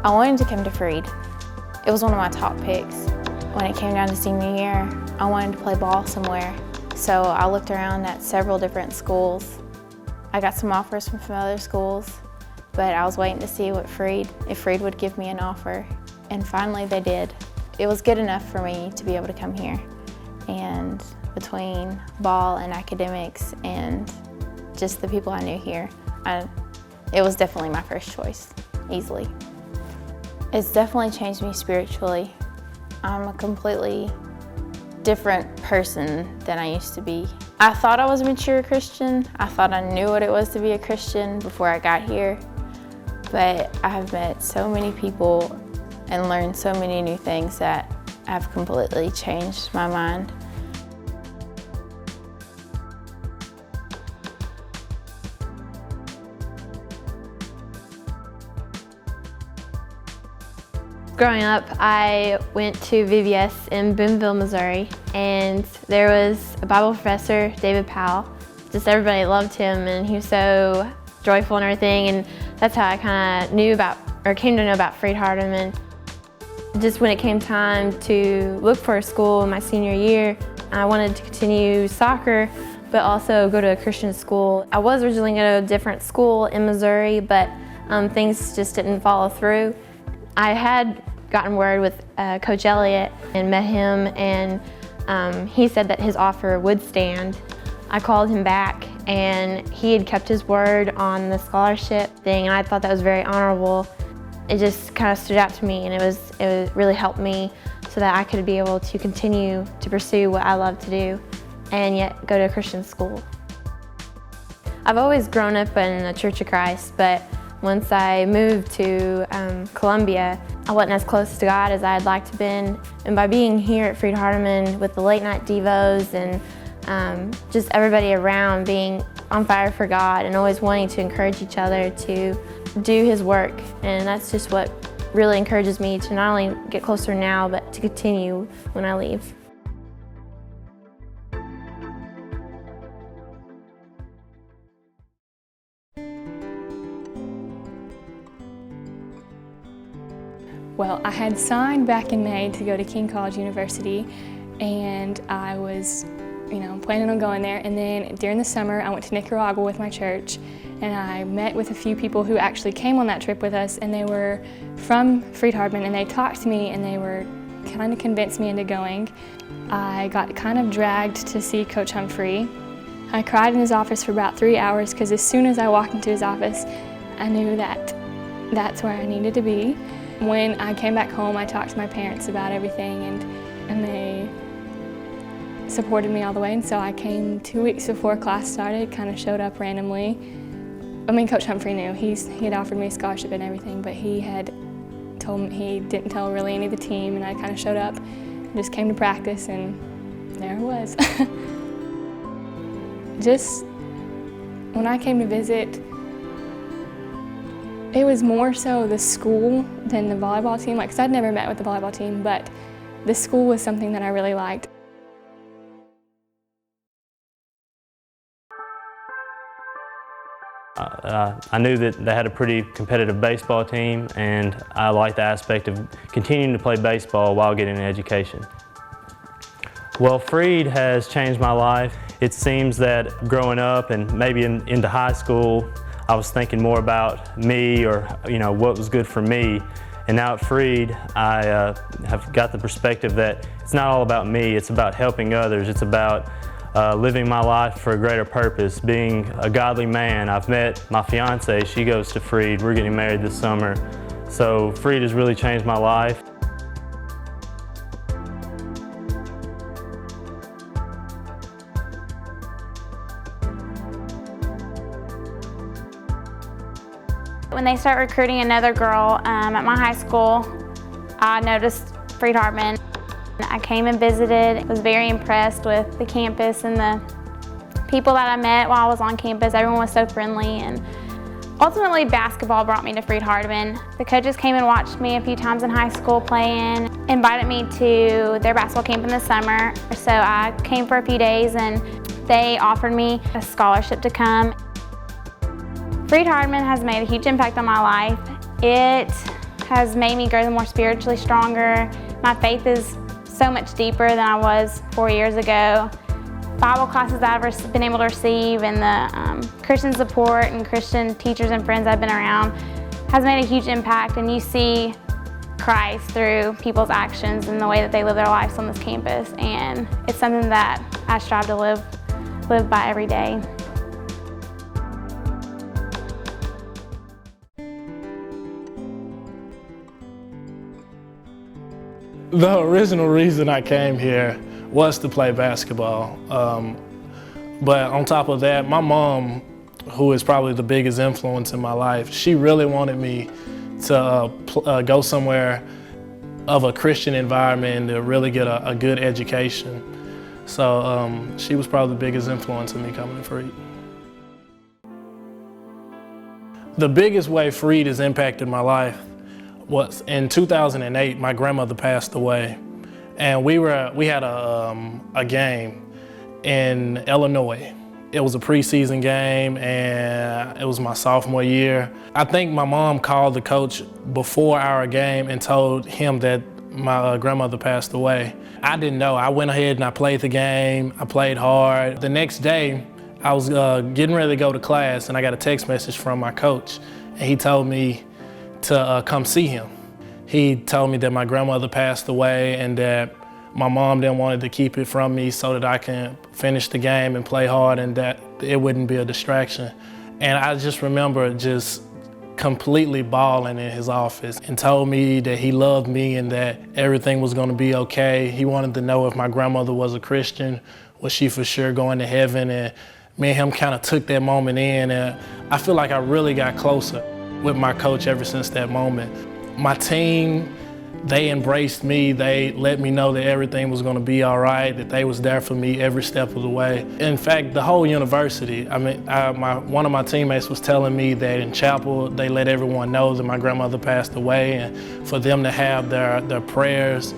I wanted to come to Freed. It was one of my top picks. When it came down to senior year, I wanted to play ball somewhere. So I looked around at several different schools. I got some offers from some other schools, but I was waiting to see if Freed would give me an offer. And finally they did. It was good enough for me to be able to come here. And between ball and academics and just the people I knew here, it was definitely my first choice, easily. It's definitely changed me spiritually. I'm a completely different person than I used to be. I thought I was a mature Christian. I thought I knew what it was to be a Christian before I got here. But I have met so many people and learned so many new things that have completely changed my mind. Growing up, I went to VBS in Boonville, Missouri, and there was a Bible professor, David Powell. Just everybody loved him, and he was so joyful and everything, and that's how I kind of came to know about Freed-Hardeman. Just when it came time to look for a school in my senior year, I wanted to continue soccer, but also go to a Christian school. I was originally going to a different school in Missouri, but things just didn't follow through. I had gotten word with Coach Elliott and met him, and he said that his offer would stand. I called him back, and he had kept his word on the scholarship thing, and I thought that was very honorable. It just kind of stood out to me, and it really helped me so that I could be able to continue to pursue what I love to do and yet go to a Christian school. I've always grown up in the Church of Christ, but once I moved to Columbia, I wasn't as close to God as I'd like to been. And by being here at Freed-Hardeman with the late night devos and just everybody around being on fire for God and always wanting to encourage each other to do His work. And that's just what really encourages me to not only get closer now, but to continue when I leave. Well, I had signed back in May to go to King College University, and I was, planning on going there. And then during the summer, I went to Nicaragua with my church, and I met with a few people who actually came on that trip with us, and they were from Freed-Hardeman, and they talked to me, and they were kind of convinced me into going. I got kind of dragged to see Coach Humphrey. I cried in his office for about 3 hours because as soon as I walked into his office, I knew that that's where I needed to be. When I came back home, I talked to my parents about everything, and they supported me all the way. And so I came 2 weeks before class started, kind of showed up randomly. Coach Humphrey knew. He had offered me a scholarship and everything, but he had told me he didn't tell really any of the team, and I kind of showed up and just came to practice, and there I was. Just when I came to visit, it was more so the school than the volleyball team, because I'd never met with the volleyball team, but the school was something that I really liked. I knew that they had a pretty competitive baseball team, and I liked the aspect of continuing to play baseball while getting an education. Well, Freed has changed my life. It seems that growing up and maybe into high school, I was thinking more about me or what was good for me. And now at Freed, I have got the perspective that it's not all about me, it's about helping others. It's about living my life for a greater purpose, being a godly man. I've met my fiance, she goes to Freed. We're getting married this summer. So Freed has really changed my life. When they start recruiting another girl at my high school, I noticed Freed-Hardeman. I came and visited, was very impressed with the campus and the people that I met while I was on campus. Everyone was so friendly, and ultimately basketball brought me to Freed-Hardeman. The coaches came and watched me a few times in high school playing, invited me to their basketball camp in the summer. So I came for a few days and they offered me a scholarship to come. Freed-Hardeman has made a huge impact on my life. It has made me grow more spiritually stronger. My faith is so much deeper than I was 4 years ago. Bible classes that I've been able to receive and the Christian support and Christian teachers and friends I've been around has made a huge impact, and you see Christ through people's actions and the way that they live their lives on this campus, and it's something that I strive to live by every day. The original reason I came here was to play basketball. But on top of that, my mom, who is probably the biggest influence in my life, she really wanted me to go somewhere of a Christian environment and to really get a good education. So she was probably the biggest influence in me coming to Freed. The biggest way Freed has impacted my life was in 2008, my grandmother passed away, and we had a game in Illinois. It was a preseason game, and it was my sophomore year. I think my mom called the coach before our game and told him that my grandmother passed away. I didn't know. I went ahead and I played the game. I played hard. The next day, I was getting ready to go to class, and I got a text message from my coach, and he told me to come see him. He told me that my grandmother passed away and that my mom didn't want to keep it from me so that I can finish the game and play hard and that it wouldn't be a distraction. And I just remember just completely bawling in his office and told me that he loved me and that everything was going to be okay. He wanted to know if my grandmother was a Christian, was she for sure going to heaven? And me and him kind of took that moment in, and I feel like I really got closer with my coach ever since that moment. My team, they embraced me. They let me know that everything was going to be all right, that they was there for me every step of the way. In fact, the whole university, one of my teammates was telling me that in chapel, they let everyone know that my grandmother passed away, and for them to have their prayers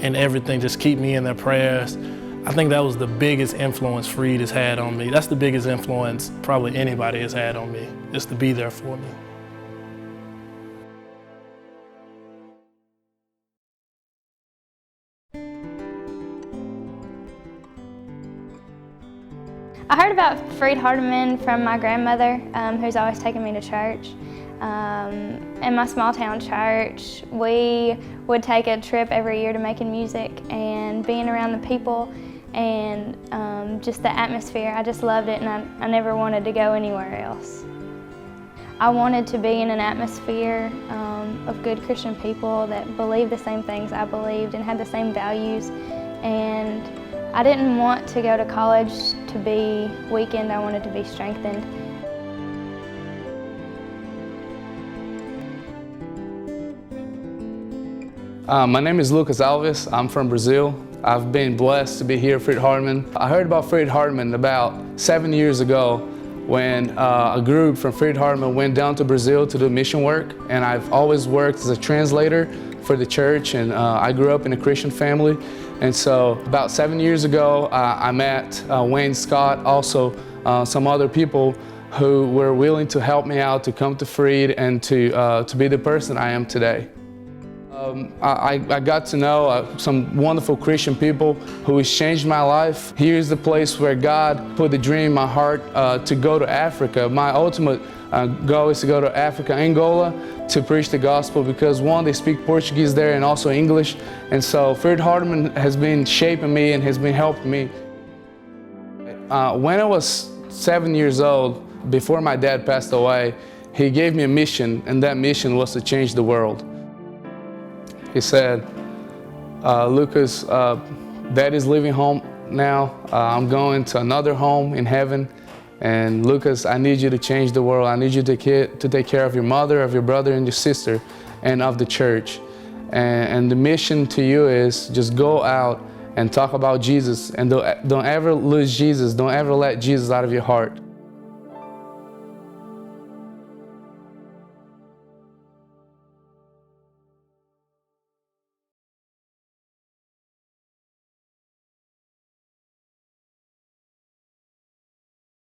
and everything, just keep me in their prayers. I think that was the biggest influence Freed has had on me. That's the biggest influence probably anybody has had on me, is to be there for me. I heard about Freed-Hardeman from my grandmother, who's always taken me to church. In my small town church, we would take a trip every year to making music and being around the people and just the atmosphere. I just loved it, and I never wanted to go anywhere else. I wanted to be in an atmosphere of good Christian people that believed the same things I believed and had the same values. And I didn't want to go to college to be weakened. I wanted to be strengthened. My name is Lucas Alves. I'm from Brazil. I've been blessed to be here at Freed-Hardeman. I heard about Freed-Hardeman about 7 years ago when a group from Freed-Hardeman went down to Brazil to do mission work. And I've always worked as a translator for the church, and I grew up in a Christian family. And so about 7 years ago, I met Wayne Scott, also some other people who were willing to help me out to come to Freed and to be the person I am today. I got to know some wonderful Christian people who has changed my life. Here's the place where God put the dream in my heart to go to Africa. My ultimate goal is to go to Africa, Angola, to preach the gospel because one, they speak Portuguese there and also English. And so Freed-Hardeman has been shaping me and has been helping me. When I was 7 years old, before my dad passed away, he gave me a mission, and that mission was to change the world. He said, Lucas, Dad is leaving home now. I'm going to another home in heaven. And Lucas, I need you to change the world. I need you to take care of your mother, of your brother and your sister, and of the church. And the mission to you is just go out and talk about Jesus. And don't ever lose Jesus. Don't ever let Jesus out of your heart.